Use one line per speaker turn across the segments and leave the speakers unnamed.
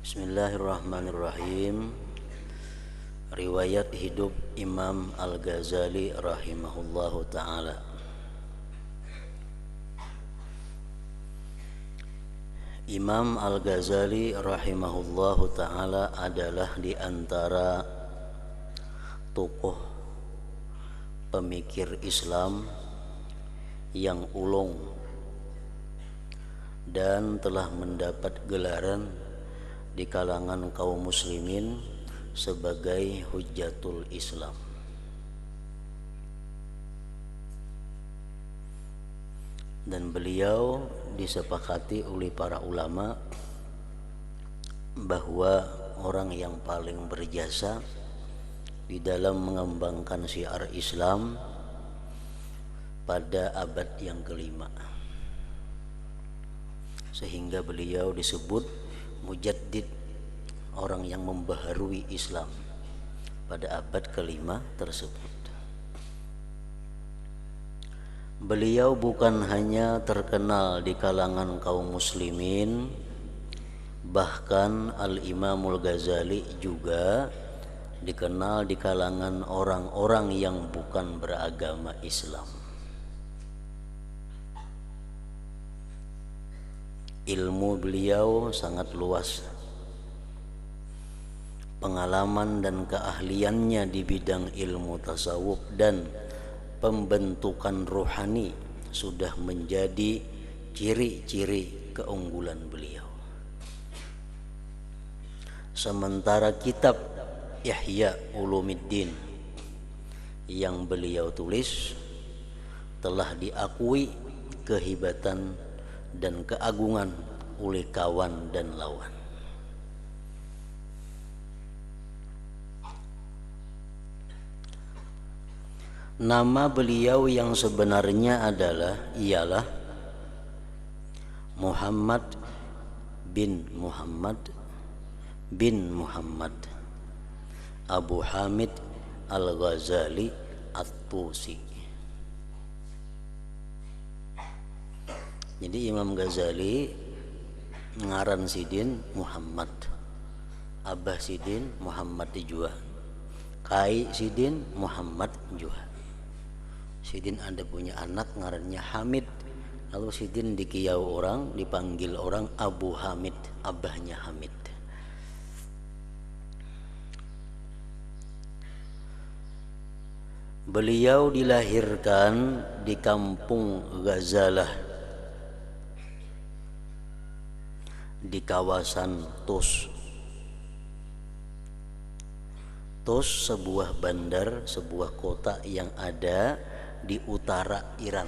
Bismillahirrahmanirrahim. Riwayat hidup Imam Al-Ghazali rahimahullahu ta'ala. Imam Al-Ghazali rahimahullahu ta'ala adalah di antara tokoh pemikir Islam yang ulung dan telah mendapat gelaran di kalangan kaum muslimin sebagai Hujjatul Islam. Dan beliau disepakati oleh para ulama bahwa orang yang paling berjasa di dalam mengembangkan syiar Islam pada abad yang kelima, sehingga beliau disebut mujaddid, orang yang membaharui Islam pada abad kelima tersebut. Beliau bukan hanya terkenal di kalangan kaum muslimin, bahkan Al-Imamul Ghazali juga dikenal di kalangan orang-orang yang bukan beragama Islam. Ilmu beliau sangat luas. Pengalaman dan keahliannya di bidang ilmu tasawuf dan pembentukan rohani sudah menjadi ciri-ciri keunggulan beliau. Sementara kitab Ihya Ulumuddin yang beliau tulis telah diakui kehebatan dan keagungan oleh kawan dan lawan. Nama beliau yang sebenarnya ialah Muhammad bin Muhammad Abu Hamid Al-Ghazali At-Tusi. Jadi Imam Ghazali ngaran sidin Muhammad, Abah sidin Muhammad jua, Kai sidin Muhammad jua. Sidin ada punya anak ngarannya Hamid, lalu sidin dikiau orang, dipanggil orang Abu Hamid, abahnya Hamid. Beliau dilahirkan di kampung Ghazalah di kawasan Tus. Tus sebuah bandar, sebuah kota yang ada di utara Iran.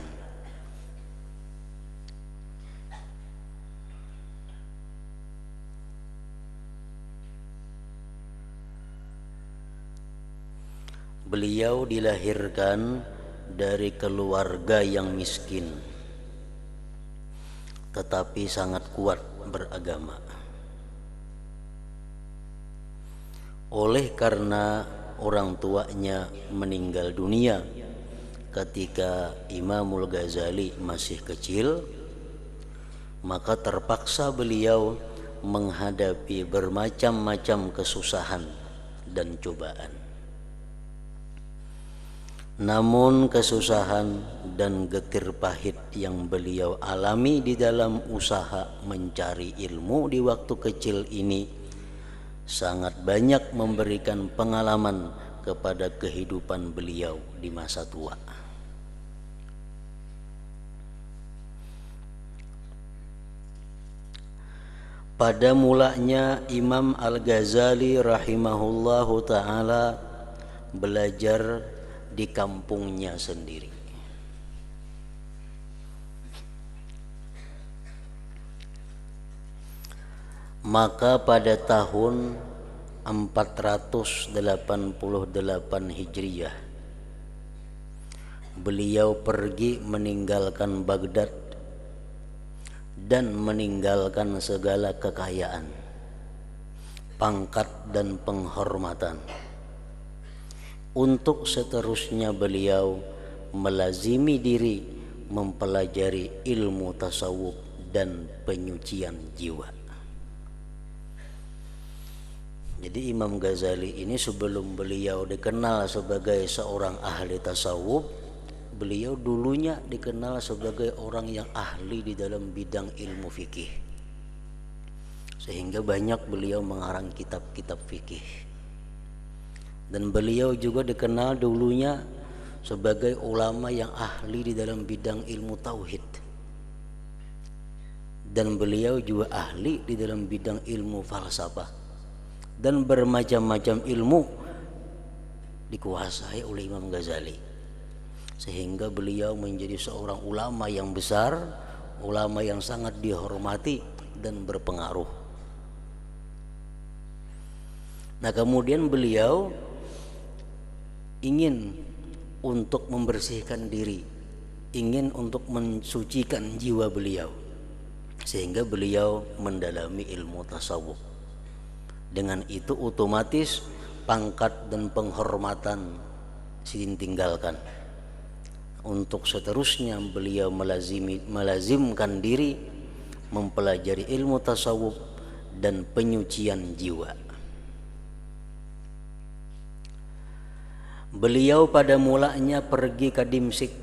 Beliau dilahirkan dari keluarga yang miskin, tetapi sangat kuat beragama. Oleh karena orang tuanya meninggal dunia ketika Imamul Ghazali masih kecil, maka terpaksa beliau menghadapi bermacam-macam kesusahan dan cobaan. Namun kesusahan dan getir pahit yang beliau alami di dalam usaha mencari ilmu di waktu kecil ini sangat banyak memberikan pengalaman kepada kehidupan beliau di masa tua. Pada mulanya Imam Al-Ghazali rahimahullahu ta'ala belajar di kampungnya sendiri. Maka pada tahun 488 Hijriah beliau pergi meninggalkan Baghdad dan meninggalkan segala kekayaan, pangkat dan penghormatan. Untuk seterusnya beliau melazimi diri mempelajari ilmu tasawuf dan penyucian jiwa. Jadi Imam Ghazali ini sebelum beliau dikenal sebagai seorang ahli tasawuf, beliau dulunya dikenal sebagai orang yang ahli di dalam bidang ilmu fikih. Sehingga banyak beliau mengarang kitab-kitab fikih. Dan beliau juga dikenal dulunya sebagai ulama yang ahli di dalam bidang ilmu tauhid. Dan beliau juga ahli di dalam bidang ilmu falsafah. Dan bermacam-macam ilmu dikuasai oleh Imam Ghazali, sehingga beliau menjadi seorang ulama yang besar, ulama yang sangat dihormati dan berpengaruh. Nah, kemudian beliau ingin untuk membersihkan diri, ingin untuk mensucikan jiwa beliau, sehingga beliau mendalami ilmu tasawuf. Dengan itu otomatis pangkat dan penghormatan Sidin tinggalkan. Untuk seterusnya beliau melazimkan diri mempelajari ilmu tasawuf dan penyucian jiwa. Beliau pada mulanya pergi ke Dimsyik.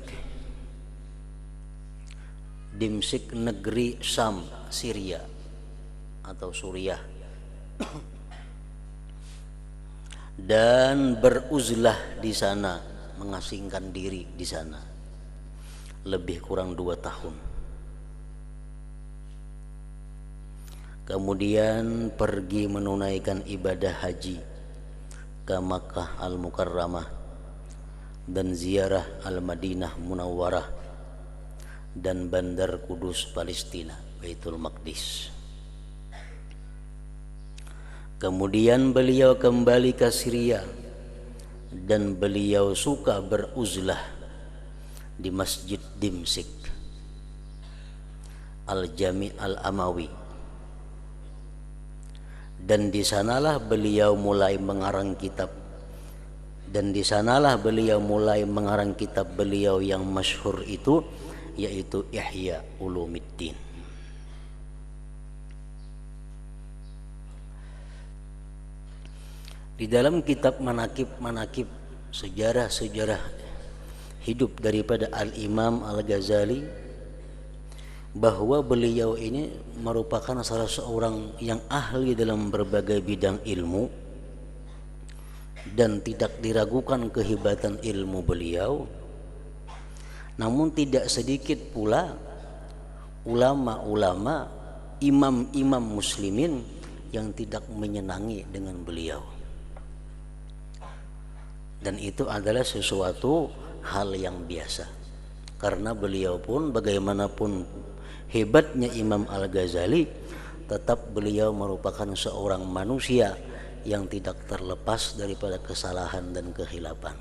Dimsyik negeri Syam, Syria atau Suriah. Dan beruzlah di sana, mengasingkan diri di sana lebih kurang 2 tahun. Kemudian pergi menunaikan ibadah haji ke Makkah Al-Mukarramah dan ziarah Al-Madinah Munawwarah dan Bandar Kudus Palestina, Baitul Maqdis. Kemudian beliau kembali ke Syria dan beliau suka beruzlah di Masjid Dimsyik Al-Jami' Al-Amawi. Dan di sanalah beliau mulai mengarang kitab. Dan di sanalah beliau mulai mengarang kitab beliau yang masyhur itu, yaitu Ihya Ulumuddin. Di dalam kitab manakib sejarah-sejarah hidup daripada Al-Imam Al-Ghazali, bahwa beliau ini merupakan salah seorang yang ahli dalam berbagai bidang ilmu, dan tidak diragukan kehebatan ilmu beliau. Namun tidak sedikit pula ulama-ulama, imam-imam muslimin yang tidak menyenangi dengan beliau. Dan itu adalah sesuatu hal yang biasa, karena beliau pun bagaimanapun hebatnya Imam Al-Ghazali, tetap beliau merupakan seorang manusia yang tidak terlepas daripada kesalahan dan kehilafan.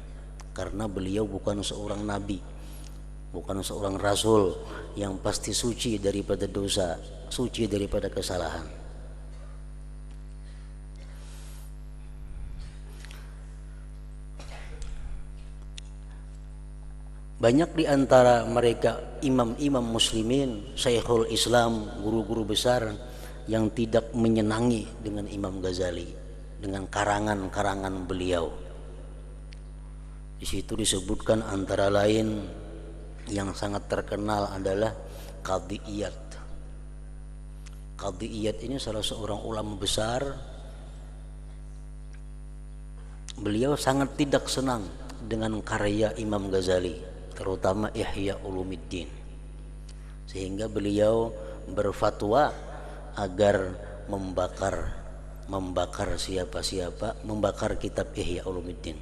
Karena beliau bukan seorang nabi, bukan seorang rasul yang pasti suci daripada dosa, suci daripada kesalahan. Banyak di antara mereka imam-imam muslimin, Syekhul Islam, guru-guru besar yang tidak menyenangi dengan Imam Ghazali, dengan karangan-karangan beliau. Di situ disebutkan antara lain yang sangat terkenal adalah Qadhi Iyad. Qadhi Iyad ini salah seorang ulama besar. Beliau sangat tidak senang dengan karya Imam Ghazali, terutama Ihya Ulumuddin, sehingga beliau berfatwa agar membakar siapa-siapa, membakar kitab Ihya Ulumuddin.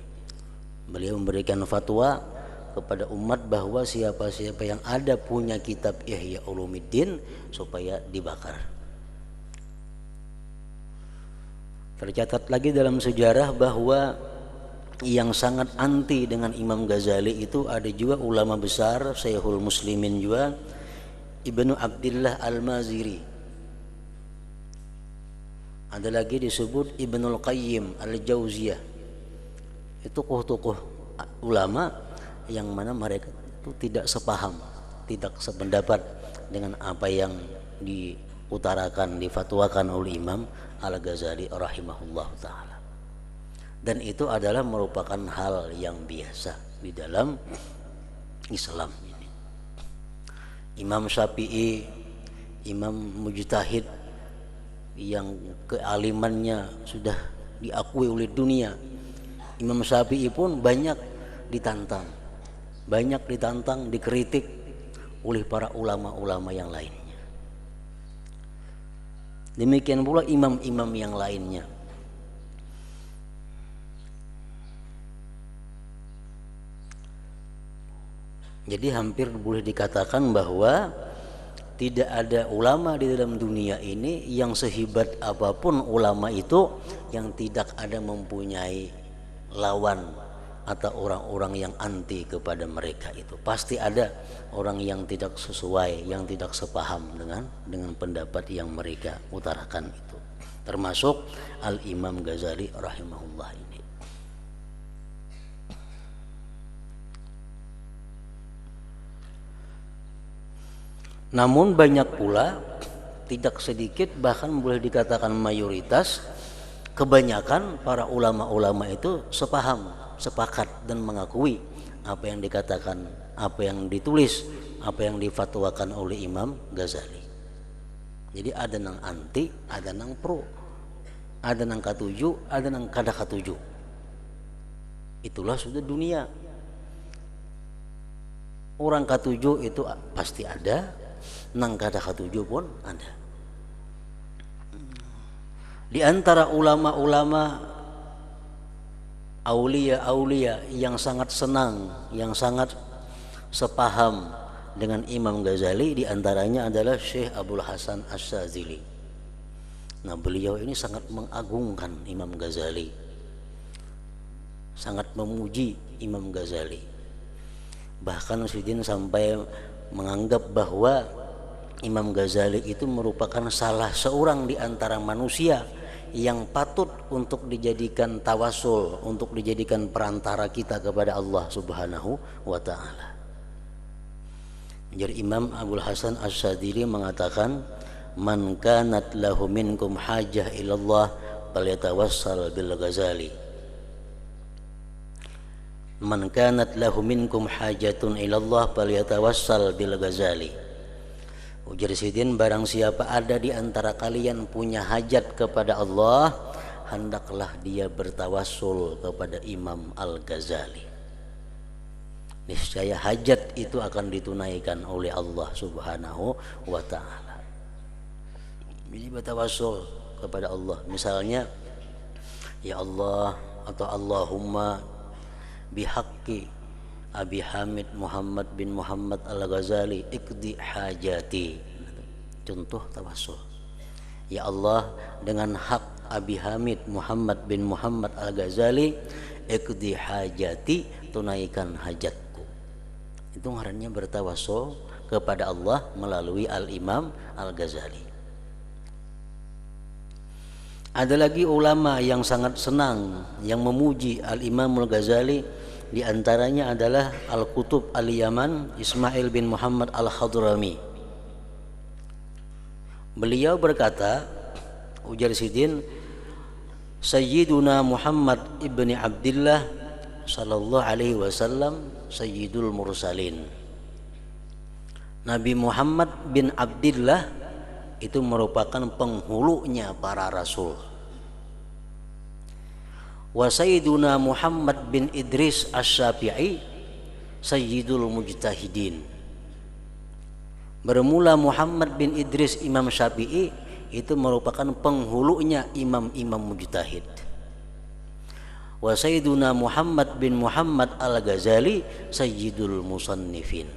Beliau memberikan fatwa kepada umat bahwa siapa-siapa yang ada punya kitab Ihya Ulumuddin supaya dibakar. Tercatat lagi dalam sejarah bahwa yang sangat anti dengan Imam Ghazali itu ada juga ulama besar, Syekhul Muslimin juga, Ibnu Abdillah Al-Maziri. Ada lagi disebut Ibnul Qayyim Al-Jauziyah. Itu tokoh-tokoh ulama yang mana mereka itu tidak sepaham, tidak sependapat dengan apa yang diutarakan, difatwakan oleh Imam Al-Ghazali rahimahullah ta'ala. Dan itu adalah merupakan hal yang biasa di dalam Islam ini. Imam Syafi'i, imam mujtahid yang kealimannya sudah diakui oleh dunia, Imam Syafi'i pun banyak ditantang, dikritik oleh para ulama-ulama yang lainnya. Demikian pula imam-imam yang lainnya. Jadi hampir boleh dikatakan bahwa tidak ada ulama di dalam dunia ini yang sehebat apapun ulama itu yang tidak ada mempunyai lawan atau orang-orang yang anti kepada mereka itu. Pasti ada orang yang tidak sesuai, yang tidak sepaham dengan pendapat yang mereka utarakan itu. Termasuk Al-Imam Ghazali rahimahullah ini. Namun banyak pula, tidak sedikit, bahkan boleh dikatakan mayoritas, kebanyakan para ulama-ulama itu sepaham, sepakat dan mengakui apa yang dikatakan, apa yang ditulis, apa yang difatwakan oleh Imam Ghazali. Jadi ada nang anti, ada nang pro, ada nang katuju, ada nang kada katuju. Itulah sudah dunia. Orang katuju itu pasti ada, nang kada katuju pun ada. Di antara ulama-ulama aulia-aulia yang sangat senang, yang sangat sepaham dengan Imam Ghazali, di antaranya adalah Syekh Abdul Hasan Asy-Syadzili. Nah, beliau ini sangat mengagungkan Imam Ghazali, sangat memuji Imam Ghazali. Bahkan Sidin sampai menganggap bahwa Imam Ghazali itu merupakan salah seorang di antara manusia yang patut untuk dijadikan tawasul, untuk dijadikan perantara kita kepada Allah Subhanahu wa ta'ala. Jadi Imam Abdul Hasan Asy-Syadzili mengatakan, man kanat lahu minkum hajah ilallah falyatawassal bil Ghazali. Man kanat lahu minkum hajatun ilallah falyatawassal bil Ghazali. Ujar Sidin, barang siapa ada di antara kalian punya hajat kepada Allah, hendaklah dia bertawassul kepada Imam Al-Ghazali. Niscaya hajat itu akan ditunaikan oleh Allah Subhanahu wa ta'ala. Jadi bertawassul kepada Allah. Misalnya, ya Allah atau Allahumma bihaqqi Abi Hamid Muhammad bin Muhammad Al-Ghazali iqdi hajati. Contoh tawassul. Ya Allah, dengan hak Abi Hamid Muhammad bin Muhammad Al-Ghazali, iqdi hajati, tunaikan hajatku. Itu ngarannya bertawassul kepada Allah melalui Al-Imam Al-Ghazali. Ada lagi ulama yang sangat senang, yang memuji Al-Imam Al-Ghazali. Di antaranya adalah Al-Qutub Al-Yaman Ismail bin Muhammad Al-Hadrami. Beliau berkata, ujar Sidin, Sayyiduna Muhammad ibni Abdillah sallallahu alaihi wasallam Sayyidul Mursalin. Nabi Muhammad bin Abdillah itu merupakan penghulunya para rasul. Wa Sayyiduna Muhammad bin Idris Asy-Syafi'i Sayyidul Mujtahidin. Bermula Muhammad bin Idris Imam Syafi'i itu merupakan penghulunya imam-imam mujtahid. Wa Sayyiduna Muhammad bin Muhammad Al-Ghazali Sayyidul Musannifin.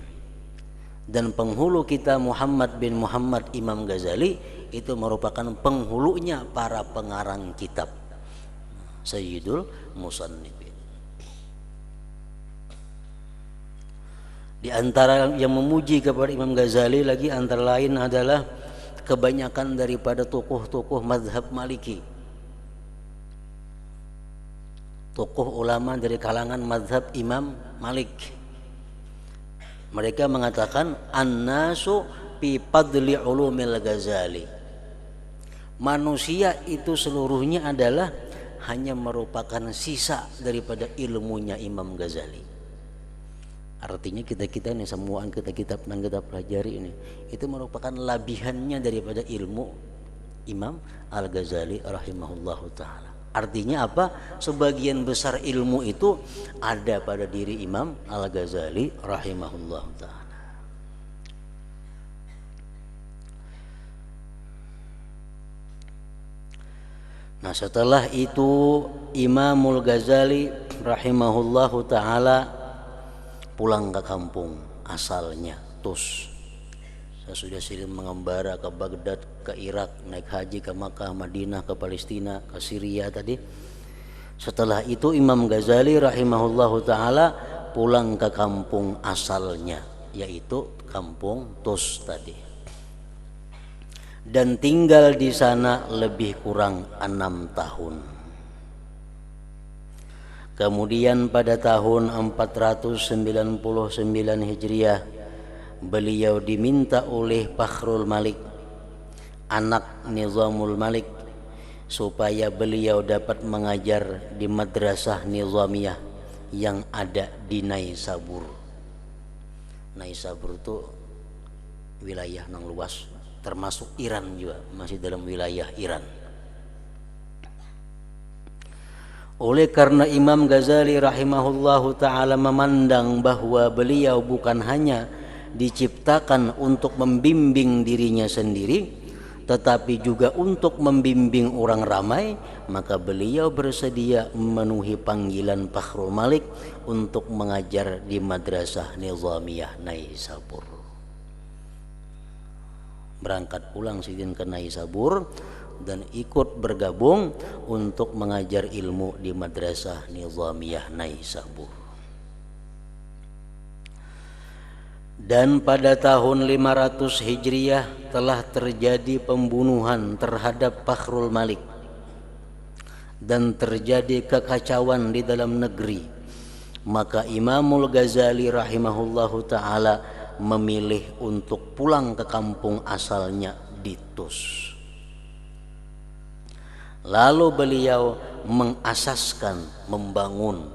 Dan penghulu kita Muhammad bin Muhammad Imam Ghazali itu merupakan penghulunya para pengarang kitab, Sayyidul Musannifin. Di antara yang memuji kepada Imam Ghazali lagi antara lain adalah kebanyakan daripada tokoh-tokoh mazhab Maliki, tokoh ulama dari kalangan mazhab Imam Malik. Mereka mengatakan an-nasu fi fadli ulumil Ghazali. Manusia itu seluruhnya adalah hanya merupakan sisa daripada ilmunya Imam Ghazali. Artinya kita ini semua kita pelajari ini itu merupakan labihannya daripada ilmu Imam Al-Ghazali rahimahullahu taala. Artinya apa? Sebagian besar ilmu itu ada pada diri Imam Al-Ghazali rahimahullahu taala. Nah, setelah itu Imamul Ghazali rahimahullahu taala pulang ke kampung asalnya, Tus. Saya sudah sering mengembara ke Baghdad, ke Irak, naik haji ke Makkah, Madinah, ke Palestina, ke Syria tadi. Setelah itu Imam Ghazali rahimahullahu taala pulang ke kampung asalnya, yaitu kampung Tus tadi. Dan tinggal di sana lebih kurang 6 tahun. Kemudian pada tahun 499 Hijriah beliau diminta oleh Fakhrul Malik, anak Nizamul Malik, supaya beliau dapat mengajar di madrasah Nizamiyah yang ada di Naisabur. Naisabur itu wilayah yang luas, termasuk Iran juga, masih dalam wilayah Iran. Oleh karena Imam Ghazali rahimahullahu ta'ala memandang bahwa beliau bukan hanya diciptakan untuk membimbing dirinya sendiri, tetapi juga untuk membimbing orang ramai, maka beliau bersedia memenuhi panggilan Fakhrul Malik untuk mengajar di Madrasah Nizamiyah Naisabur. Berangkat pulang Sidin ke Naisabur dan ikut bergabung untuk mengajar ilmu di Madrasah Nizamiyah Naisabur. Dan pada tahun 500 Hijriah telah terjadi pembunuhan terhadap Fakhrul Malik dan terjadi kekacauan di dalam negeri. Maka Imamul Ghazali rahimahullahu ta'ala memilih untuk pulang ke kampung asalnya di Tus. Lalu beliau mengasaskan, membangun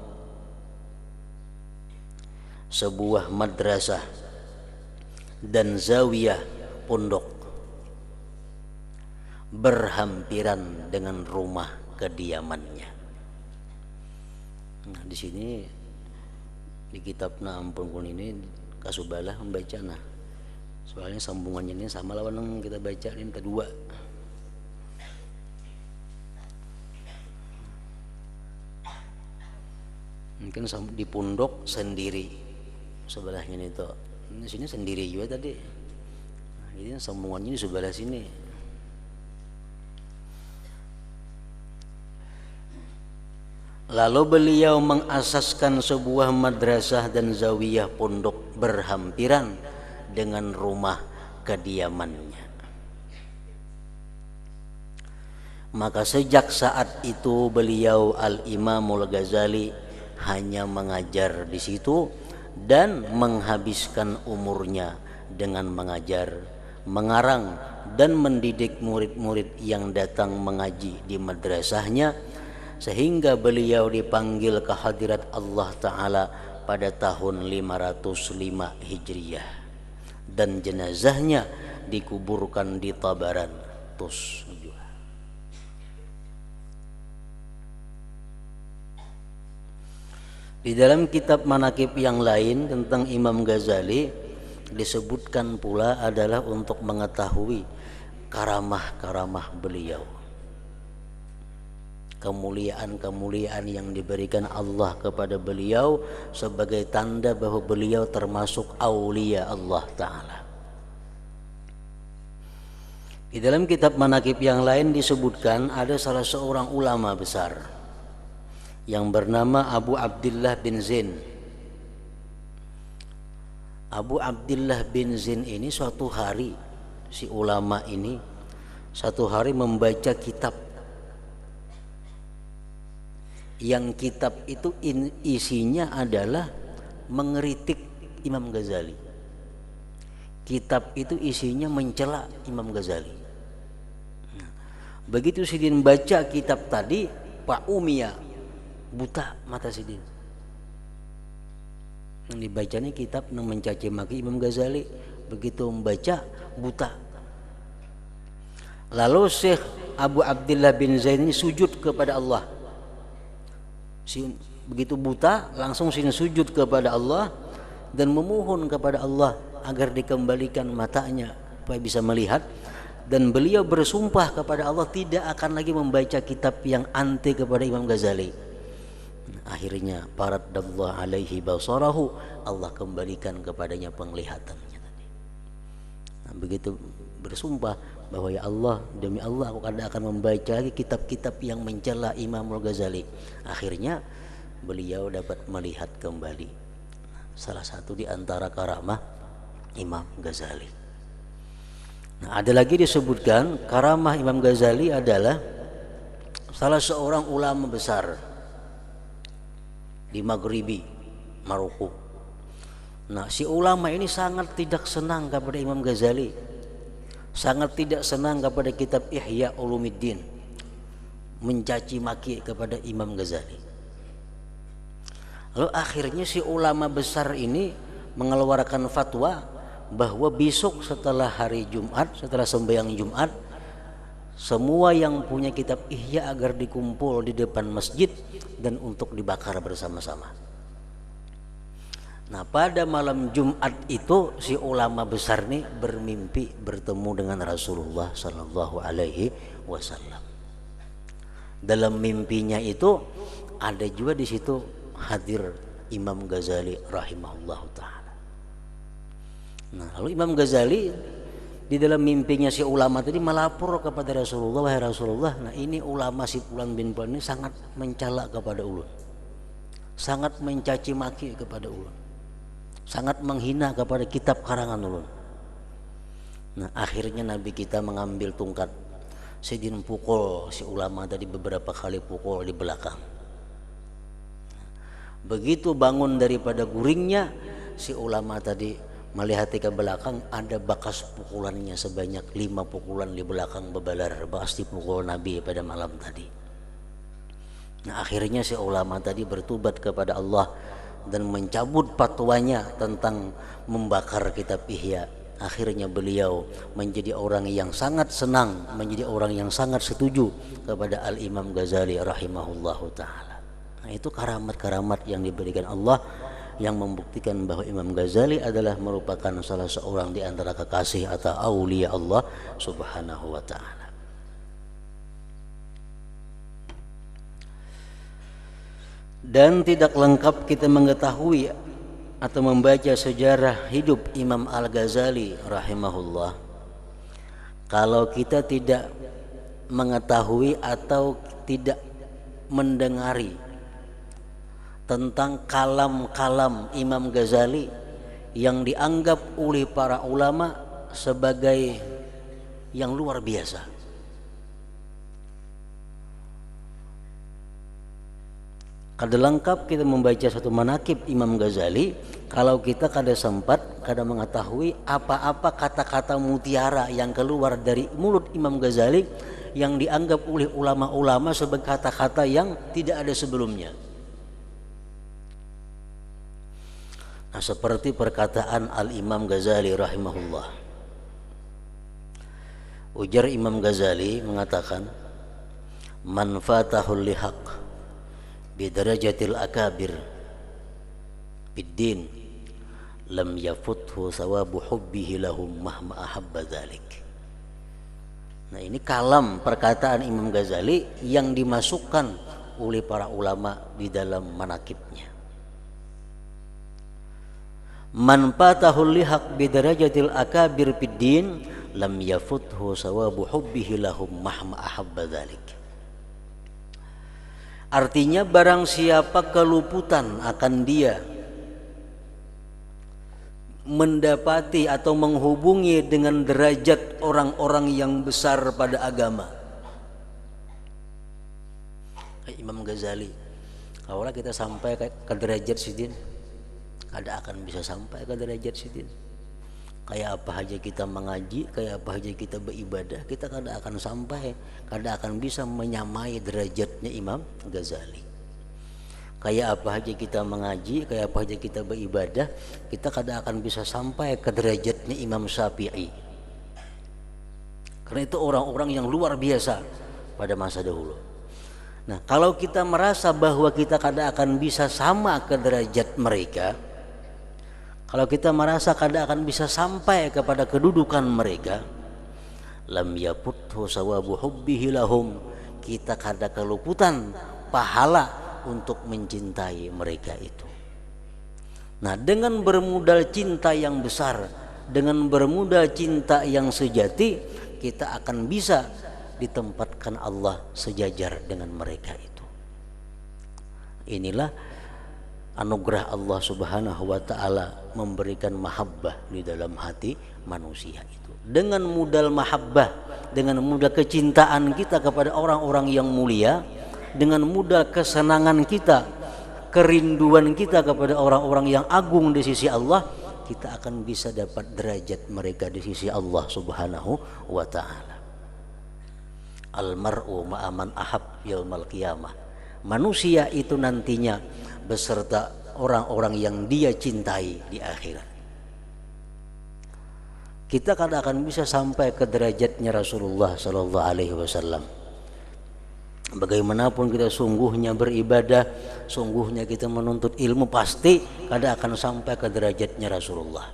sebuah madrasah dan zawiyah pondok berhampiran dengan rumah kediamannya. Nah, di sini di kitab Ampun Kun ini Kasubalah membaca, nah soalnya sambungannya ini sama lawan yang kita baca ini kedua. Mungkin di pondok sendiri sebelahnya ini tuh, ini sini sendiri juga tadi. Nah, ini sambungannya di sebelah sini. Lalu beliau mengasaskan sebuah madrasah dan zawiyah pondok berhampiran dengan rumah kediamannya. Maka sejak saat itu beliau Al-Imamul Ghazali hanya mengajar di situ dan menghabiskan umurnya dengan mengajar, mengarang dan mendidik murid-murid yang datang mengaji di madrasahnya, sehingga beliau dipanggil ke hadirat Allah Ta'ala pada tahun 505 Hijriah dan jenazahnya dikuburkan di Tabaran, Tus. Di dalam kitab manakib yang lain tentang Imam Ghazali disebutkan pula adalah untuk mengetahui karamah-karamah beliau, kemuliaan-kemuliaan yang diberikan Allah kepada beliau sebagai tanda bahwa beliau termasuk aulia Allah Ta'ala. Di dalam kitab manakib yang lain disebutkan ada salah seorang ulama besar yang bernama Abu Abdillah bin Zain. Abu Abdillah bin Zain ini suatu hari, si ulama ini satu hari membaca kitab, yang kitab itu isinya adalah mengkritik Imam Ghazali. Kitab itu isinya mencela Imam Ghazali. Begitu Sidin baca kitab tadi, Pak Umia, buta mata Sidin. Yang dibaca ini kitab yang mencaci maki Imam Ghazali. Begitu membaca, buta. Lalu Syekh Abu Abdullah bin Zain ini sujud kepada Allah. Begitu buta, langsung sujud kepada Allah dan memohon kepada Allah agar dikembalikan matanya supaya bisa melihat. Dan beliau bersumpah kepada Allah tidak akan lagi membaca kitab yang anti kepada Imam Ghazali. Akhirnya faradallahu alaihi basarahu, Allah kembalikan kepadanya penglihatannya tadi. Nah, begitu bersumpah bahwa ya Allah, demi Allah aku tidak akan membaca lagi kitab-kitab yang mencela Imam Ghazali. Akhirnya beliau dapat melihat kembali. Salah satu di antara karamah Imam Ghazali. Nah, ada lagi disebutkan karamah Imam Ghazali adalah salah seorang ulama besar di Maghribi, Maroko. Nah, si ulama ini sangat tidak senang kepada Imam Ghazali, sangat tidak senang kepada kitab Ihya Ulumuddin, mencaci maki kepada Imam Ghazali. Lalu akhirnya si ulama besar ini mengeluarkan fatwa bahwa besok setelah hari Jumat, setelah sembahyang Jumat, semua yang punya kitab Ihya agar dikumpul di depan masjid dan untuk dibakar bersama-sama. Nah, pada malam Jumat itu si ulama besar ini bermimpi bertemu dengan Rasulullah Sallallahu Alaihi Wasallam. Dalam mimpinya itu ada juga di situ hadir Imam Ghazali rahimahullahu taala. Nah, lalu Imam Ghazali di dalam mimpinya si ulama tadi melapor kepada Rasulullah, wahai Rasulullah, nah ini ulama si Fulan bin Fulan ini sangat mencela kepada ulun, sangat mencaci maki kepada ulun, sangat menghina kepada kitab karangan ulun. Nah, akhirnya Nabi kita mengambil tungkat, Sidin pukul si ulama tadi beberapa kali, pukul di belakang. Begitu bangun daripada guringnya, si ulama tadi melihat ke belakang, ada bekas pukulannya sebanyak 5 pukulan di belakang bebalar, bekas dipukul Nabi pada malam tadi. Nah, akhirnya si ulama tadi bertobat kepada Allah dan mencabut fatwanya tentang membakar kitab Ihya. Akhirnya beliau menjadi orang yang sangat senang, menjadi orang yang sangat setuju kepada Al-Imam Ghazali rahimahullahu ta'ala. Nah, itu karamat-karamat yang diberikan Allah yang membuktikan bahwa Imam Ghazali adalah merupakan salah seorang di antara kekasih atau aulia Allah Subhanahu wa ta'ala. Dan tidak lengkap kita mengetahui atau membaca sejarah hidup Imam Al-Ghazali rahimahullah kalau kita tidak mengetahui atau tidak mendengari tentang kalam-kalam Imam Ghazali yang dianggap oleh para ulama sebagai yang luar biasa. Kada lengkap kita membaca satu manakib Imam Ghazali kalau kita kada sempat, kada mengetahui apa-apa kata-kata mutiara yang keluar dari mulut Imam Ghazali yang dianggap oleh ulama-ulama sebagai kata-kata yang tidak ada sebelumnya. Nah, seperti perkataan Al-Imam Ghazali rahimahullah. Ujar Imam Ghazali mengatakan, man fatahul lihaq bidarajatil akabir biddin lam yafuthu sawabu hubbihi lahum mahma ahabba dhalik. Nah, ini kalam perkataan Imam Ghazali yang dimasukkan oleh para ulama di dalam manakibnya. Man fatahul lihaq bidarajatil akabir biddin lam yafuthu sawabu hubbihi lahum mahma ahabba dhalik. Artinya barang siapa keluputan akan dia mendapati atau menghubungi dengan derajat orang-orang yang besar pada agama. Imam Ghazali, kalau kita sampai ke derajat sidin, kada akan bisa sampai ke derajat sidin. Kayak apa aja kita mengaji, kayak apa aja kita beribadah, kita kada akan sampai, kada akan bisa menyamai derajatnya Imam Ghazali. Kayak apa aja kita mengaji, kayak apa aja kita beribadah, kita kada akan bisa sampai ke derajatnya Imam Syafi'i. Karena itu orang-orang yang luar biasa pada masa dahulu. Nah, kalau kita merasa bahwa kita kada akan bisa sama ke derajat mereka, kalau kita merasa kada akan bisa sampai kepada kedudukan mereka, lam yaputhu sawabu hubbihi lahum, kita kada keluputan pahala untuk mencintai mereka itu. Nah, dengan bermodal cinta yang besar, dengan bermodal cinta yang sejati, kita akan bisa ditempatkan Allah sejajar dengan mereka itu. Inilah anugerah Allah Subhanahu wa taala memberikan mahabbah di dalam hati manusia itu. Dengan modal mahabbah, dengan modal kecintaan kita kepada orang-orang yang mulia, dengan modal kesenangan kita, kerinduan kita kepada orang-orang yang agung di sisi Allah, kita akan bisa dapat derajat mereka di sisi Allah Subhanahu wa taala. Almar'u ma'aman ahab yaumal qiyamah. Manusia itu nantinya beserta orang-orang yang dia cintai di akhirat. Kita kadang akan bisa sampai ke derajatnya Rasulullah sallallahu alaihi wasallam. Bagaimanapun kita sungguhnya beribadah, sungguhnya kita menuntut ilmu, pasti kadang akan sampai ke derajatnya Rasulullah.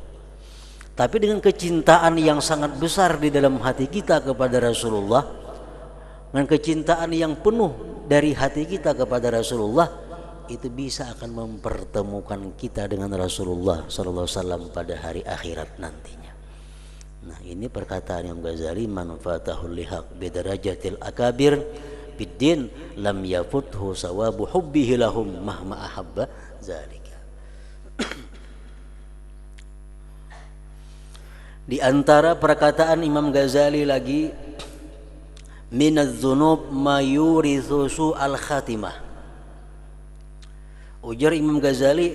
Tapi dengan kecintaan yang sangat besar di dalam hati kita kepada Rasulullah, dengan kecintaan yang penuh dari hati kita kepada Rasulullah, itu bisa akan mempertemukan kita dengan Rasulullah sallallahu alaihi wasallam pada hari akhirat nantinya. Nah, ini perkataan Imam Ghazali, man fatahul lihaq bidarajatil akabir biddin lam yafuthu sawabu hubbihi lahum mahma ahabba zalika. Di antara perkataan Imam Ghazali lagi, minadz dzunub ma yurithu su'al khatimah. Ujar Imam Ghazali,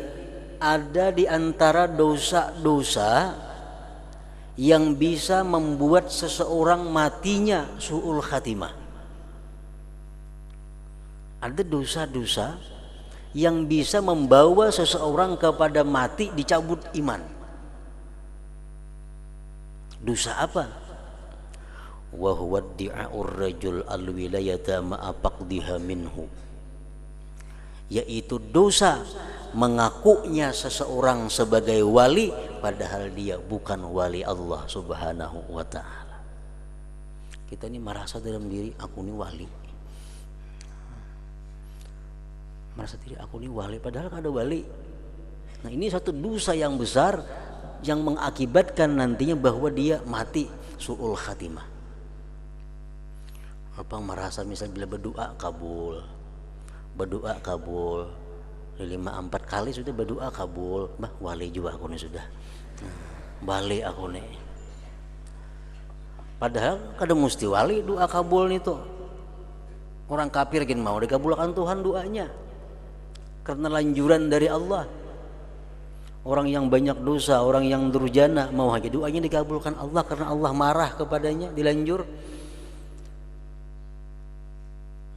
ada di antara dosa-dosa yang bisa membuat seseorang matinya su'ul khatimah. Ada dosa-dosa yang bisa membawa seseorang kepada mati, dicabut iman. Dosa apa? Wa huwa di'a'ur rajul al-wilayata ma'a faqdiha minhu, yaitu dosa mengakunya seseorang sebagai wali padahal dia bukan wali Allah Subhanahu wa taala. Kita ini merasa dalam diri, aku ini wali, merasa diri aku ini wali padahal ada wali. Nah, ini satu dosa yang besar yang mengakibatkan nantinya bahwa dia mati su'ul khatimah. Apa merasa misalnya bila berdoa kabul, 5-4 kali sudah berdoa kabul, bah wali juga aku nih sudah, balik aku nih. Padahal kadang mesti wali doa kabul nih tuh. Orang kafir gini mau dikabulkan Tuhan doanya karena lanjuran dari Allah. Orang yang banyak dosa, orang yang durjana, mau aja doanya dikabulkan Allah karena Allah marah kepadanya, dilanjur.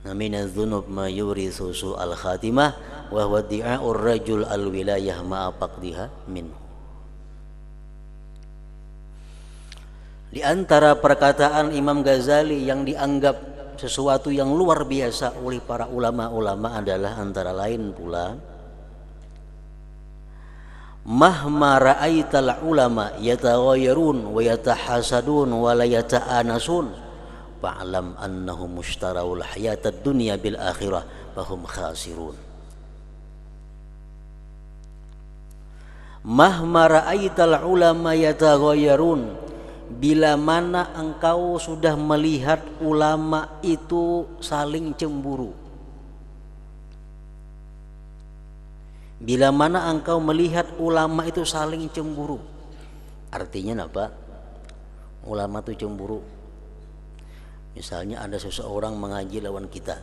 Minadz dzunub ma yurithu su'al khatimah wa huwa di'a'ur rajul al-wilayah ma'a faqdiha minhu. Di antara perkataan Imam Ghazali yang dianggap sesuatu yang luar biasa oleh para ulama-ulama adalah antara lain pula, mahma ra'aital ulama yataghayyarun wa yatahasadun wa la yata'anasun fa'lam annahum mushtarawul hayatad dunya bil akhirah fahum khasirun. Mahma ra'aital ulama yataghayyarun, bila mana engkau sudah melihat ulama itu saling cemburu, bila mana engkau melihat ulama itu saling cemburu, artinya apa? Ulama itu cemburu. Misalnya ada seseorang mengaji lawan kita,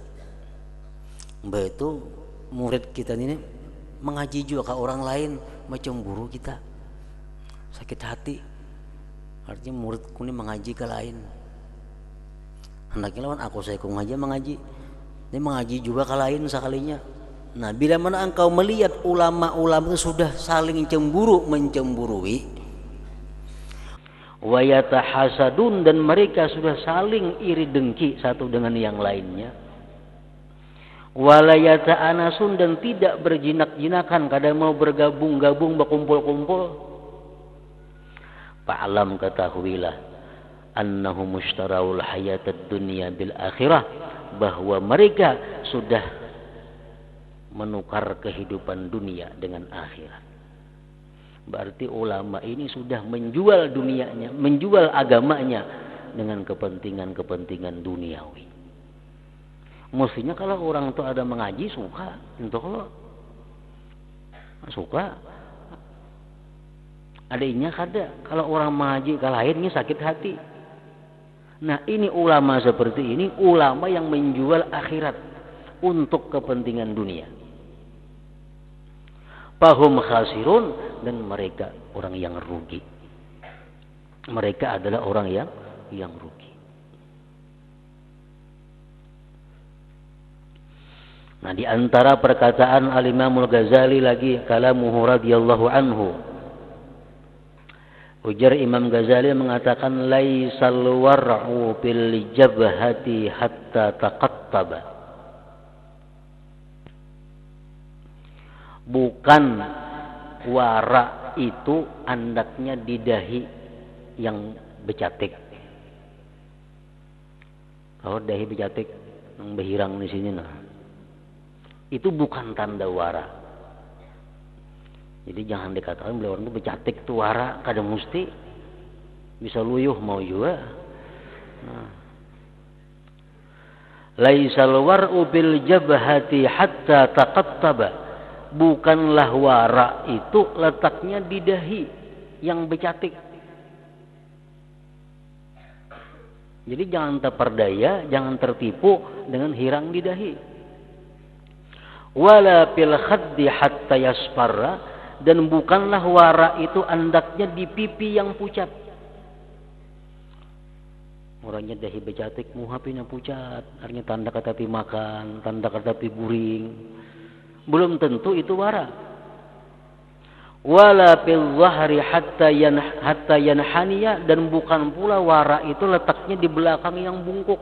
mbak itu murid kita ini mengaji juga ke orang lain, macemburu kita, sakit hati. Artinya muridku ini mengaji ke lain. Hendaknya lawan aku saya ku mengaji. Ini mengaji juga ke lain sekalinya. Nah, bila mana engkau melihat ulama-ulama itu sudah saling mencemburui, wa yatahasadun, dan mereka sudah saling iri dengki satu dengan yang lainnya, wala yata'anasun, dan tidak berjinak-jinakan kadang mau bergabung-gabung berkumpul-kumpul, fa'lam, ketahuilah, annahu mushtarawul hayatad dunya bil akhirah, bahwa mereka sudah menukar kehidupan dunia dengan akhirat. Berarti ulama ini sudah menjual dunianya, menjual agamanya dengan kepentingan-kepentingan duniawi. Mestinya kalau orang itu ada mengaji suka, untuk lo suka. Adanya kada kalau orang mengaji ke lainnya sakit hati. Nah, ini ulama seperti ini, ulama yang menjual akhirat untuk kepentingan dunia. Fahum khasirun, dan mereka orang yang rugi. Mereka adalah orang yang rugi. Nah, di antara perkataan Al-Imamul Ghazali lagi, kalamuhu radhiyallahu anhu. Ujar Imam Ghazali mengatakan, laisal war'u bil jabhati hatta taqattaba. Bukan wara itu andaknya di dahi yang becatik. Kalau dahi becatik, yang behirang di sini nah. Itu bukan tanda wara. Jadi jangan dikatakan beliau orang itu becatik itu wara, kadang mesti bisa luyuh mau juga. Nah. Laisal war'u bil jabhati hatta taqattaba. Bukanlah wara itu letaknya di dahi yang becatik. Jadi jangan terperdaya, jangan tertipu dengan hirang di dahi. Wala fil khaddi hatta yasfarra, dan bukanlah wara itu andaknya di pipi yang pucat. Orangnya dahi becatik, muhapina pucat, artinya tanda kata pi makan, tanda kata pi guring. Belum tentu itu wara. Wala fil zahri hatta yanhaniya, dan bukan pula wara itu letaknya di belakang yang bungkuk.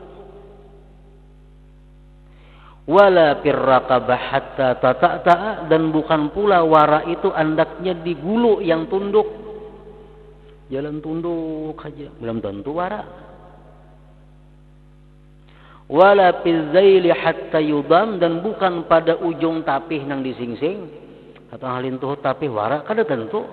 Wala fir raqabah hatta tata'ta'a, dan bukan pula wara itu andaknya di gulu yang tunduk. Jalan tunduk aja, belum tentu wara. Wala fil zaili hatta yudam, dan bukan pada ujung tapih nang disingsing atau halin tuh tapih wara kada tentu.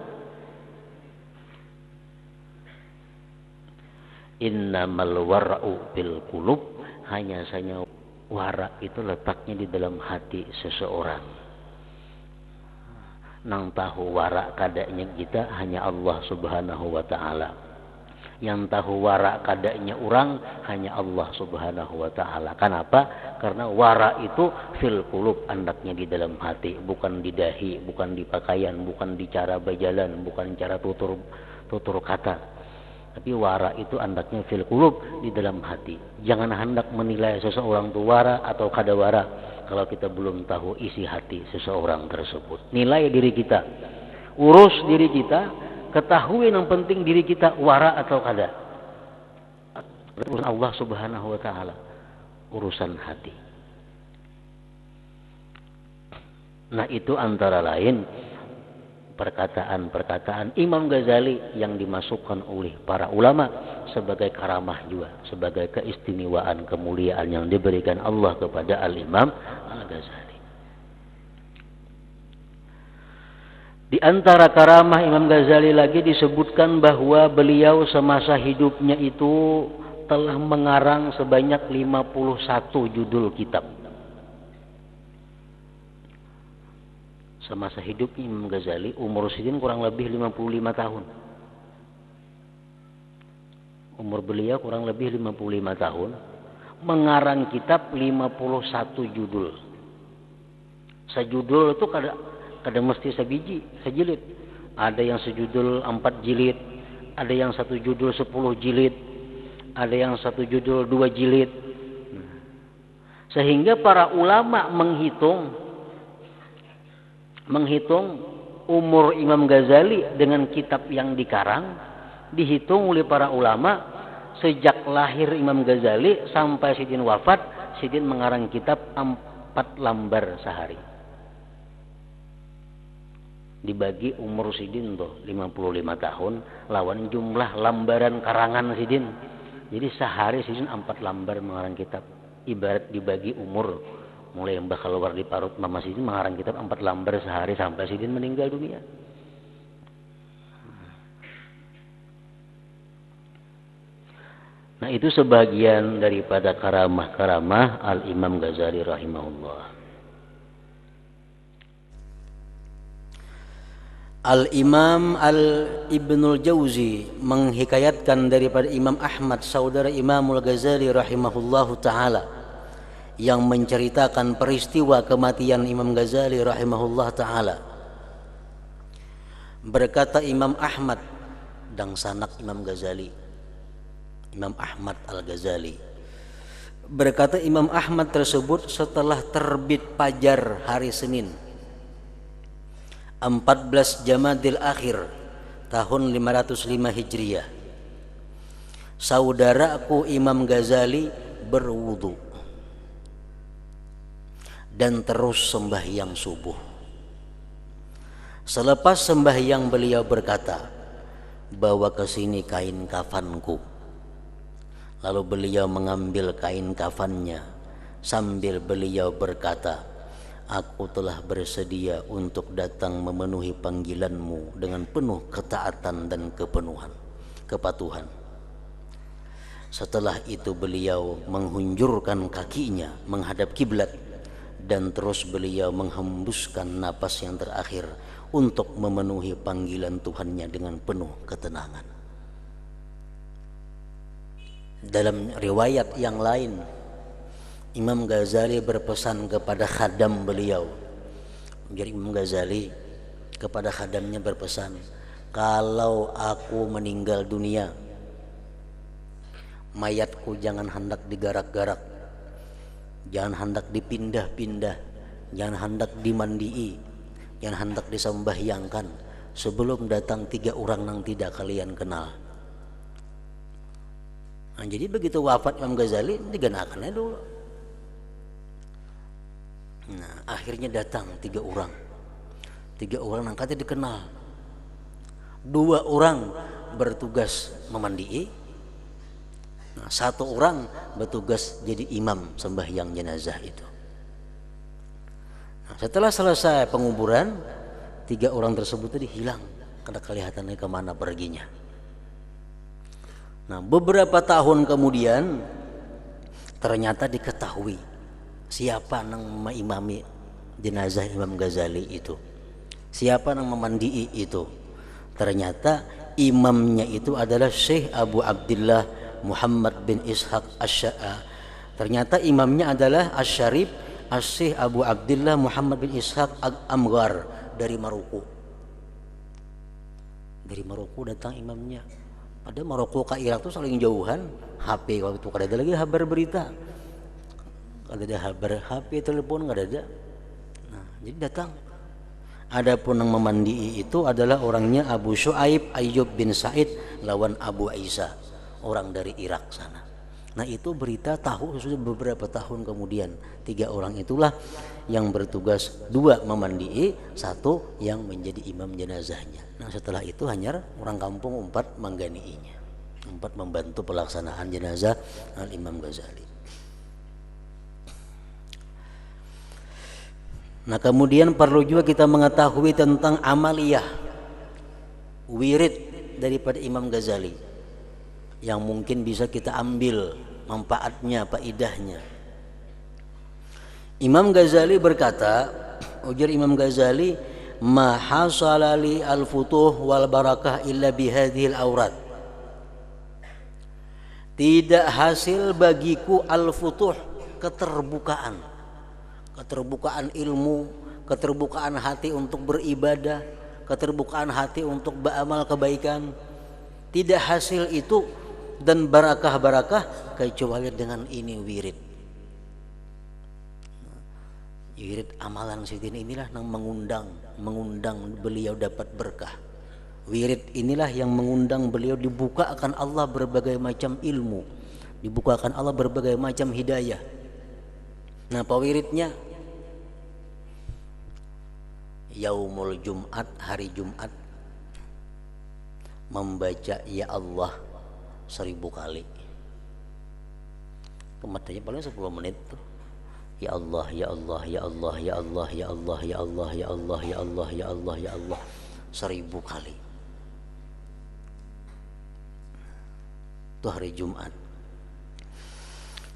Innamal wara'u bil qulub, hanya saja wara itu letaknya di dalam hati seseorang. Nang tahu wara kadanya kita hanya Allah Subhanahu wa taala. Yang tahu wara kadanya orang hanya Allah Subhanahu wa taala. Kenapa? Karena wara itu fil qulub, andaknya di dalam hati, bukan di dahi, bukan di pakaian, bukan di cara berjalan, bukan cara tutur kata. Tapi wara itu andaknya fil qulub, di dalam hati. Jangan hendak menilai seseorang itu wara atau kada wara kalau kita belum tahu isi hati seseorang tersebut. Nilai diri kita, urus diri kita. Ketahui yang penting diri kita wara atau kada. Urusan Allah Subhanahu wa taala, urusan hati. Nah, itu antara lain perkataan-perkataan Imam Ghazali yang dimasukkan oleh para ulama sebagai karamah juga, sebagai keistimewaan, kemuliaan yang diberikan Allah kepada Al-Imam Al-Ghazali. Di antara karamah Imam Ghazali lagi disebutkan bahwa beliau semasa hidupnya itu telah mengarang sebanyak 51 judul kitab. Semasa hidup Imam Ghazali, umur sidin kurang lebih 55 tahun. Umur beliau kurang lebih 55 tahun. Mengarang kitab 51 judul. Sejudul itu kada mesti sebiji, sejilid. Ada yang sejudul 4 jilid, ada yang satu judul 10 jilid, ada yang satu judul 2 jilid. Sehingga para ulama menghitung umur Imam Ghazali dengan kitab yang dikarang, dihitung oleh para ulama sejak lahir Imam Ghazali sampai Sidin wafat, Sidin mengarang kitab 4 lembar sehari. Dibagi umur Sidin tuh 55 tahun lawan jumlah lembaran karangan Sidin. Jadi sehari Sidin 4 lembar mengarang kitab. Ibarat dibagi umur, mulai yang bakal keluar di parut mama Sidin mengarang kitab 4 lembar sehari sampai Sidin meninggal dunia. Nah, itu sebagian daripada karamah-karamah Al-Imam Ghazali rahimahullah. Al-Imam Ibnul Jauzi menghikayatkan daripada Imam Ahmad, saudara Imamul Ghazali rahimahullahu ta'ala, yang menceritakan peristiwa kematian Imam Ghazali rahimahullah ta'ala. Berkata Imam Ahmad dan sanak Imam Ghazali, Imam Ahmad Al-Ghazali, berkata Imam Ahmad tersebut setelah terbit fajar hari Senin 14 Jamadil Akhir tahun 505 Hijriah, saudaraku Imam Ghazali berwudu dan terus sembahyang subuh. Selepas sembahyang beliau berkata, bawa ke sini kain kafanku. Lalu beliau mengambil kain kafannya sambil beliau berkata, aku telah bersedia untuk datang memenuhi panggilanmu dengan penuh ketaatan dan kepatuhan. Setelah itu beliau menghunjurkan kakinya menghadap kiblat dan terus beliau menghembuskan napas yang terakhir untuk memenuhi panggilan Tuhannya dengan penuh ketenangan. Dalam riwayat yang lain, Imam Ghazali berpesan kepada khadam beliau. Jadi Imam Ghazali kepada khadamnya berpesan, kalau aku meninggal dunia, mayatku jangan hendak digarak-garak, jangan hendak dipindah-pindah, jangan hendak dimandii, jangan hendak disembahyangkan sebelum datang 3 orang yang tidak kalian kenal. Nah, jadi begitu wafat Imam Ghazali digenakannya dulu. Nah, akhirnya datang 3 orang. 3 orang yang katanya dikenal. 2 orang bertugas memandii. Nah, 1 orang bertugas jadi imam sembahyang jenazah itu. Nah, setelah selesai penguburan, 3 orang tersebut tadi hilang. Karena kelihatannya kemana perginya. Nah, beberapa tahun kemudian ternyata diketahui siapa yang mengimami jenazah Imam Ghazali itu, siapa yang memandii itu. Ternyata imamnya itu adalah Syekh Abu Abdullah Muhammad bin Ishaq Asy-Sya'a. Ternyata imamnya adalah Asy-Syarif Syekh Abu Abdullah Muhammad bin Ishaq Amghar dari Maroko. Dari Maroko datang imamnya. Pada Maroko ke Irak itu saling jauhan. HP waktu itu kada ada lagi kabar berita, kada ada kabar HP, telepon kada ada. Nah, jadi datang. Adapun yang memandii itu adalah orangnya Abu Syuaib Ayyub bin Said lawan Abu Isa, orang dari Irak sana. Nah, itu berita tahu sudah beberapa tahun kemudian. 3 orang itulah yang bertugas, 2 memandii, 1 yang menjadi imam jenazahnya. Nah, setelah itu hanya orang kampung 4 mengganiinya, 4 membantu pelaksanaan jenazah Al-Imam Ghazali. Nah, kemudian perlu juga kita mengetahui tentang amaliyah wirid daripada Imam Ghazali yang mungkin bisa kita ambil manfaatnya, faidahnya. Imam Ghazali berkata, ujar Imam Ghazali, ma hasalali al-futuh wal barakah illa bihadhil aurat. Tidak hasil bagiku al-futuh, keterbukaan ilmu, keterbukaan hati untuk beribadah, keterbukaan hati untuk beramal kebaikan, Tidak hasil itu dan barakah-barakah kecuali dengan ini wirid. Wirid amalan Sidin inilah yang mengundang beliau dapat berkah. Wirid inilah yang mengundang beliau dibukakan Allah berbagai macam ilmu, dibukakan Allah berbagai macam hidayah. Nah, apa wiridnya? Yaumul Jumat, hari Jumat, membaca ya Allah 1000 kali. Kematanya paling 10 menit tuh. Ya Allah, ya Allah, ya Allah, ya Allah, ya Allah, ya Allah, ya Allah, ya Allah, ya Allah, ya Allah, 1000 kali. Itu hari Jumat.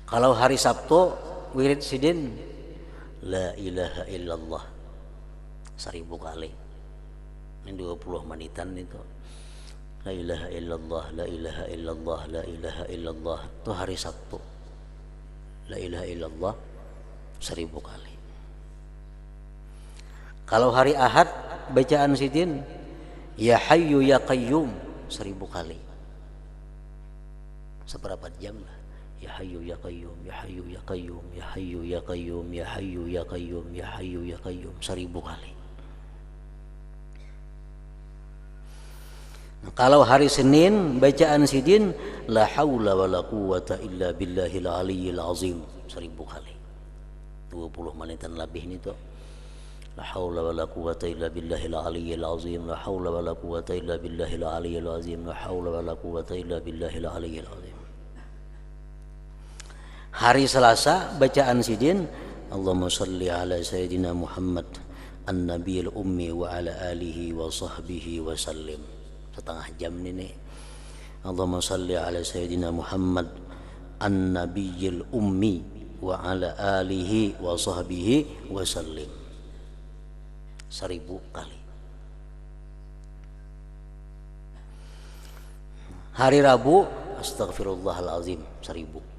Kalau hari Sabtu wirid Sidin la ilaha illallah 1000 kali. Ini 20 menitan itu. La ilaha illallah, la ilaha illallah, la ilaha illallah. Itu hari Sabtu. La ilaha illallah 1000 kali. Kalau hari Ahad bacaan Sidin ya Hayyu ya Qayyum 1000 kali. Seberapa jam lah? Ya Hayyu ya Qayyum, ya Hayyu ya Qayyum, ya Hayyu ya Qayyum, ya Hayyu ya Qayyum, ya Hayyu ya Qayyum 1000 kali. Nah, kalau hari Senin bacaan Sidin la haula wala quwata illa billahil aliyyil azim 1000 kali. 20 menitan lebih ini tuh. La haula wala quwata illa billahil aliyyil azim, la haula wala quwata illa billahil aliyyil azim, la haula wala quwata illa billahil aliyyil azim. Hari Selasa bacaan Sidin Allahumma salli ala sayyidina Muhammad an-nabiyil ummi wa ala alihi wa sahbihi wa sallim. Setengah jam ini. Allahumma salli ala sayyidina Muhammad an-nabiyil ummi wa ala alihi wa sahbihi wa sallim 1000 kali. Hari Rabu astaghfirullahalazim 1000.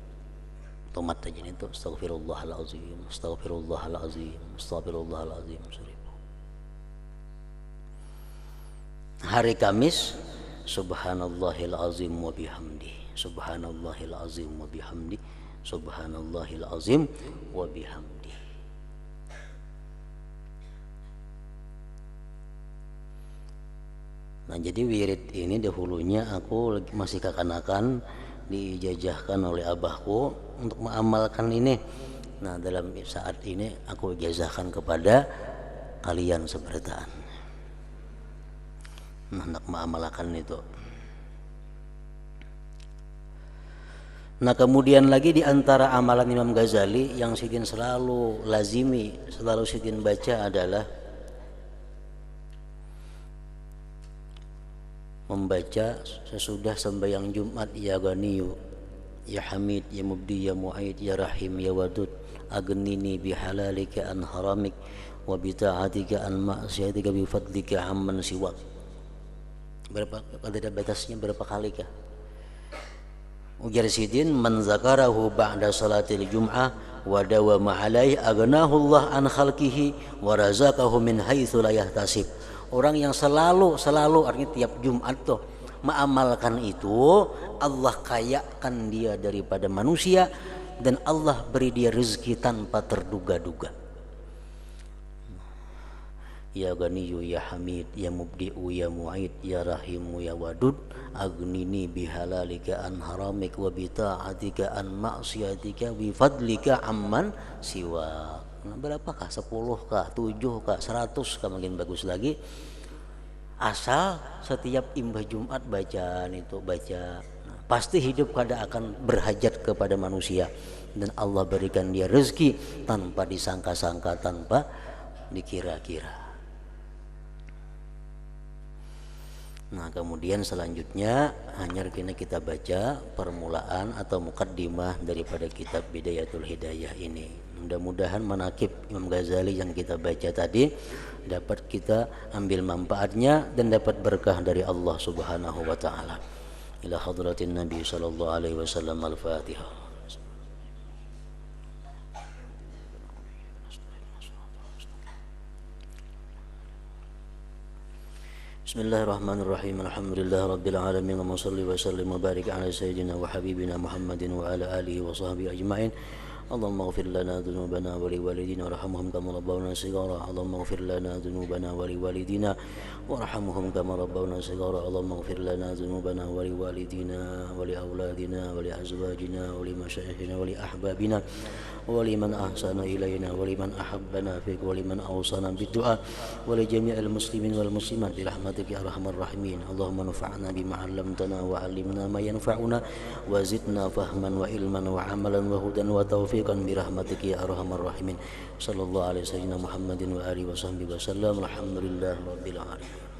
Tomat aja ini tuh astaghfirullahalazim, astaghfirullahalazim, astaghfirullahalazim 1000. Hari Kamis subhanallahil azim wa bihamdi, subhanallahil azim wa bihamdi, subhanallahil azim wa bihamdi. Nah, jadi wirid ini dahulunya aku masih kekanakan, diijazahkan oleh abahku untuk mengamalkan ini. Nah, dalam saat ini aku ijazahkan kepada kalian sebertaan. Nah, nak mengamalkan itu. Nah, kemudian lagi di antara amalan Imam Ghazali yang Sidin selalu lazimi, selalu Sidin baca adalah membaca sesudah sembahyang Jumat ya Ghaniyu, ya Hamid, ya Mubdi, ya Mu'aid, ya Rahim, ya Wadud, aghnini bihalalika an haramik wa bita'atika an ma'siyatika bifadlika amman siwak. Berapa ada batasnya, berapa kali kah? Ujar Sidin man zakarahu ba'da salatil jum'ah wa dawama alaihi aghnahu Allah an khalqihi wa razaqahu min haitsu la yahtasib. Orang yang selalu artinya tiap Jumat tuh mengamalkan itu, Allah kayakan dia daripada manusia dan Allah beri dia rezeki tanpa terduga-duga. Ya Ghaniyu, ya Hamid, ya Mubdi'u, ya Mu'id, ya Rahimu, ya Wadud, aghnini bihalalika an haramik wa bita'atika an ma'siyatika wa fadlika amman siwa. Nah, berapakah? 10 kah? 7 kah? 100 kah? Mungkin bagus lagi. Asal setiap imbah Jumat bacaan itu baca. Nah, pasti hidup kada akan berhajat kepada manusia dan Allah berikan dia rezeki tanpa disangka-sangka, tanpa dikira-kira. Nah, kemudian selanjutnya hanya kini kita baca permulaan atau mukaddimah daripada kitab Bidayatul Hidayah ini. Mudah-mudahan manaqib Imam Ghazali yang kita baca tadi dapat kita ambil manfaatnya dan dapat berkah dari Allah Subhanahu wa taala. Ila hadratin Nabi sallallahu alaihi wasallam. Al-Fatihah. Bismillahirrahmanirrahim. Alhamdulillahirabbil alamin. Allahumma shalli wa sallim wa barik ala sayyidina wa habibina Muhammadin wa ala alihi wa sahbihi ajma'in. اللهم اغفر لنا ذنوبنا ولوالدينا وارحمهم كما ربونا صغارا. اللهم اغفر لنا ذنوبنا ولوالدينا وارحمهم كما ربونا صغارا. اللهم اغفر لنا ذنوبنا ولوالدينا ولأولادنا ولأزواجنا ولمشايخنا ولأحبابنا ولمن أحسن إلينا ولمن أحبنا فيك ولمن أوصانا بالدعاء ولجميع المسلمين والمسلمات برحمتك يا أرحم الراحمين. اللهم انفعنا بما علمتنا وعلمنا ما ينفعنا وزدنا فهما وعلما وعملا وهدى وتوفيقا برحمتك يا أرحم الراحمين. صلى الله عليه سيدنا محمد وآله وصحبه وسلم. الحمد لله رب العالمين.